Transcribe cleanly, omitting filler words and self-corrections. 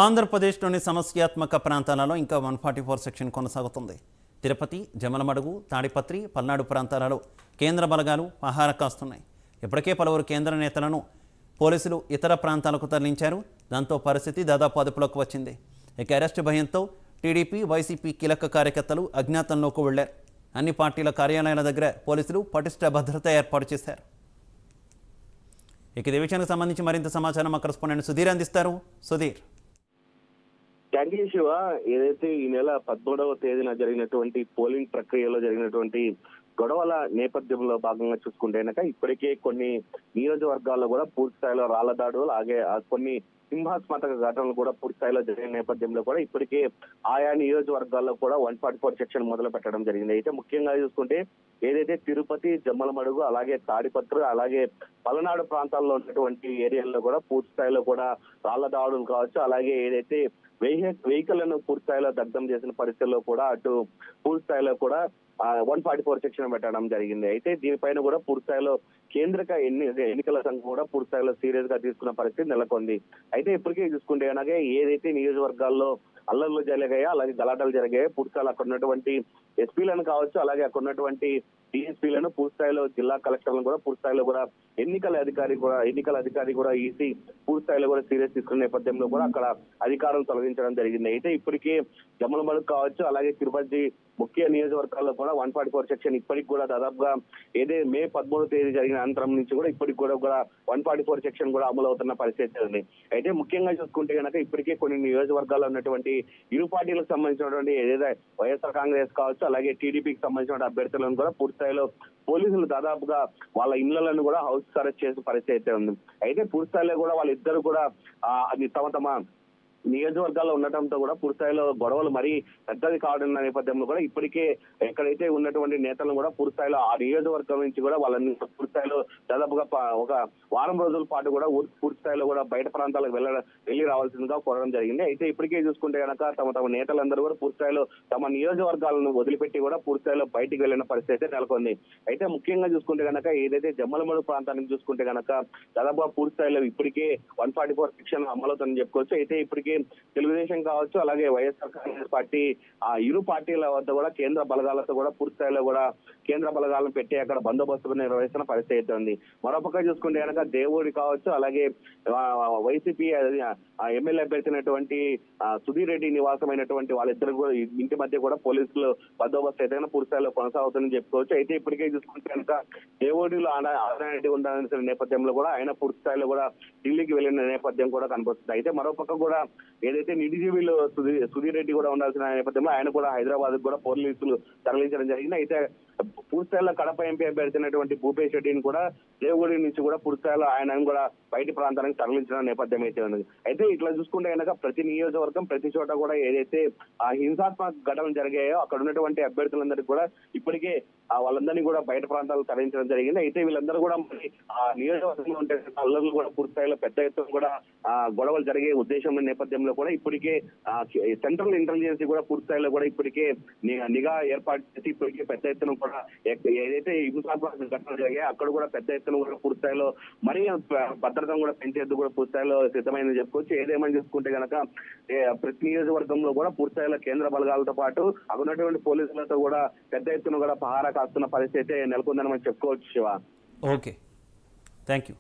ఆంధ్రప్రదేశ్లోని సమస్యాత్మక ప్రాంతాలలో ఇంకా 144 సెక్షన్ కొనసాగుతుంది. తిరుపతి, జమలమడుగు, తాడిపత్రి, పల్నాడు ప్రాంతాలలో కేంద్ర బలగాలు పహారా కాస్తున్నాయి. ఇప్పటికే పలువురు కేంద్ర నేతలను పోలీసులు ఇతర ప్రాంతాలకు తరలించారు. దాంతో పరిస్థితి దాదాపు అదుపులోకి వచ్చింది. ఇక అరెస్టు భయంతో టీడీపీ, వైసీపీ కీలక కార్యకర్తలు అజ్ఞాతంలోకి వెళ్లారు. అన్ని పార్టీల కార్యాలయాల దగ్గర పోలీసులు పటిష్ట భద్రత ఏర్పాటు చేశారు. ఇక ఈ విషయానికి సంబంధించి మరింత సమాచారం మా కరెస్పాండెంట్ సుధీర్ అందిస్తారు. Sudheer, thank you Shiva. ఏదైతే ఈ నెల 13వ తేదీన జరిగినటువంటి పోలింగ్ ప్రక్రియలో జరిగినటువంటి గొడవల నేపథ్యంలో భాగంగా చూసుకుంటే కనుక ఇప్పటికే కొన్ని నియోజకవర్గాల్లో కూడా పూర్తి స్థాయిలో రాళ్ల దాడులు, అలాగే కొన్ని సింహాస్మక ఘటనలు కూడా పూర్తి స్థాయిలో జరిగిన నేపథ్యంలో కూడా ఇప్పటికే ఆయా నియోజకవర్గాల్లో కూడా 144 సెక్షన్ మొదలు పెట్టడం జరిగింది. అయితే ముఖ్యంగా చూసుకుంటే ఏదైతే తిరుపతి, జమ్మలమడుగు, అలాగే తాడిపత్రి, అలాగే పలనాడు ప్రాంతాల్లో ఉన్నటువంటి ఏరియాల్లో కూడా పూర్తి స్థాయిలో కూడా రాళ్ల దాడులు కావచ్చు, అలాగే ఏదైతే వెహికల్లను పూర్తి స్థాయిలో దగ్ధం చేసిన పరిస్థితుల్లో కూడా అటు పూర్తి స్థాయిలో కూడా 144 సెక్షన్ పెట్టడం జరిగింది. అయితే దీనిపైన కూడా పూర్తి స్థాయిలో కేంద్ర ఎన్నికల సంఘం కూడా పూర్తి స్థాయిలో సీరియస్ గా తీసుకున్న పరిస్థితి నెలకొంది. అయితే ఇప్పటికే చూసుకుంటే కనుక ఏదైతే నియోజకవర్గాల్లో అల్లర్లు జరిగాయో, అలాగే గలాటాలు జరిగాయో పూర్తి స్థాయిలో అక్కడ ఉన్నటువంటి ఎస్పీలను కావచ్చు, అలాగే అక్కడ ఉన్నటువంటి డిఎస్పీలను పూర్తి స్థాయిలో జిల్లా కలెక్టర్లను కూడా పూర్తి స్థాయిలో కూడా ఎన్నికల అధికారి కూడా ఈసీ పూర్తి స్థాయిలో కూడా సీరియస్ తీసుకున్న నేపథ్యంలో కూడా అక్కడ అధికారులు తొలగించడం జరిగింది. అయితే ఇప్పటికే జమ్మలమడుగు కావచ్చు, అలాగే తిరుపతి ముఖ్య నియోజకవర్గాల్లో కూడా 144 సెక్షన్ ఇప్పటికి కూడా దాదాపుగా మే 13వ తేదీ జరిగిన అనంతరం నుంచి కూడా ఇప్పటికి కూడా 144 సెక్షన్ కూడా అమలు అవుతున్న పరిస్థితి ఉంది. అయితే ముఖ్యంగా చూసుకుంటే కనుక ఇప్పటికే కొన్ని నియోజకవర్గాల్లో ఉన్నటువంటి ఇరు పార్టీలకు సంబంధించినటువంటి ఏదైతే వైఎస్ఆర్ కాంగ్రెస్ కావచ్చు, అలాగే టీడీపీకి సంబంధించిన అభ్యర్థులను కూడా పూర్తి స్థాయిలో పోలీసులు దాదాపుగా వాళ్ళ ఇళ్లను కూడా హౌస్ అరెస్ట్ చేసే పరిస్థితి అయితే ఉంది. అయితే పూర్తి స్థాయిలో కూడా వాళ్ళిద్దరు కూడా అది తమ నియోజకవర్గాల్లో ఉండటంతో కూడా పూర్తి స్థాయిలో గొడవలు మరీ పెద్దది కావడం నేపథ్యంలో కూడా ఇప్పటికే ఎక్కడైతే ఉన్నటువంటి నేతలను కూడా పూర్తి స్థాయిలో ఆ నియోజకవర్గం నుంచి కూడా వాళ్ళని పూర్తి స్థాయిలో దాదాపుగా ఒక వారం రోజుల పాటు కూడా పూర్తి స్థాయిలో కూడా బయట ప్రాంతాలకు వెళ్ళి రావాల్సిందిగా కోరడం జరిగింది. అయితే ఇప్పటికే చూసుకుంటే కనుక తమ నేతలందరూ కూడా పూర్తి స్థాయిలో తమ నియోజకవర్గాలను వదిలిపెట్టి కూడా పూర్తి స్థాయిలో బయటికి వెళ్ళిన పరిస్థితి అయితే నెలకొంది. అయితే ముఖ్యంగా చూసుకుంటే కనుక ఏదైతే జమ్మలమడుగు ప్రాంతానికి చూసుకుంటే కనుక దాదాపుగా పూర్తి స్థాయిలో ఇప్పటికే 144 సెక్షన్ అమలవుతుందని చెప్పుకోవచ్చు. అయితే ఇప్పటికే తెలుగుదేశం కావచ్చు, అలాగే వైఎస్ఆర్ కాంగ్రెస్ పార్టీ ఇరు పార్టీల వద్ద కూడా కేంద్ర బలగాలతో కూడా పూర్తి స్థాయిలో కూడా కేంద్ర బలగాలను పెట్టి అక్కడ బందోబస్తు నిర్వహిస్తున్న పరిస్థితి అయితే ఉంది. మరోపక్క చూసుకుంటే కనుక దేవుడి కావచ్చు, అలాగే వైసీపీ ఎమ్మెల్యే అభ్యర్థినటువంటి సుధీర్ రెడ్డి నివాసమైనటువంటి వాళ్ళిద్దరు కూడా ఇంటి మధ్య కూడా పోలీసులు బందోబస్తు అయితే పూర్తి స్థాయిలో కొనసాగుతుందని చెప్పుకోవచ్చు. అయితే ఇప్పటికే చూసుకుంటే కనుక దేవుడిలో ఆదారెడ్డి ఉండాల్సిన నేపథ్యంలో కూడా ఆయన పూర్తి స్థాయిలో కూడా ఢిల్లీకి వెళ్లిన నేపథ్యం కూడా కనిపిస్తుంది. అయితే మరోపక్క కూడా ఏదైతే నిడిజీవిలో సుధీర్ రెడ్డి కూడా ఉండాల్సిన నేపథ్యంలో ఆయన కూడా హైదరాబాద్ కూడా పోలీసులు తరలించడం జరిగింది. అయితే పూర్తి స్థాయిలో కడప ఎంపీ అభ్యర్థినటువంటి భూపేష్ రెడ్డిని కూడా దేవుడి నుంచి కూడా పూర్తి స్థాయిలో ఆయన కూడా బయటి ప్రాంతానికి తరలించిన నేపథ్యం అయితే ఉన్నది. అయితే ఇట్లా చూసుకుంటే కనుక ప్రతి నియోజకవర్గం ప్రతి చోట కూడా ఏదైతే ఆ హింసాత్మక ఘటనలు జరిగాయో అక్కడ ఉన్నటువంటి అభ్యర్థులందరికీ కూడా ఇప్పటికే వాళ్ళందరినీ కూడా బయట ప్రాంతాలకు తరలించడం జరిగింది. అయితే వీళ్ళందరూ కూడా మరి ఆ నియోజకవర్గంలో ఉంటే అల్లర్లు కూడా పూర్తి స్థాయిలో పెద్ద ఎత్తున కూడా గొడవలు జరిగే ఉద్దేశం నేపథ్యంలో కూడా ఇప్పటికే సెంట్రల్ ఇంటెలిజెన్స్ కూడా పూర్తి స్థాయిలో కూడా ఇప్పటికే నిఘా ఏర్పాటు చేసి ఇప్పటికే పెద్ద ఎత్తున కూడా ఏదైతే హింసాత్మక ఘటనలు జరిగాయో అక్కడ కూడా పెద్ద ఎత్తున కూడా పూర్తి స్థాయిలో మరీ భద్రతను కూడా పెంచేందుకు కూడా పూర్తి స్థాయిలో సిద్ధమైందని చెప్పుకోవచ్చు. ఏదేమని చూసుకుంటే కనుక ప్రతి నియోజకవర్గంలో కూడా పూర్తి స్థాయిలో కేంద్ర బలగాలతో పాటు అక్కడ ఉన్నటువంటి పోలీసులతో కూడా పెద్ద ఎత్తున కూడా పహారా కాస్తున్న పరిస్థితి నెలకొందని మనం చెప్పుకోవచ్చు శివ. Okay, thank you.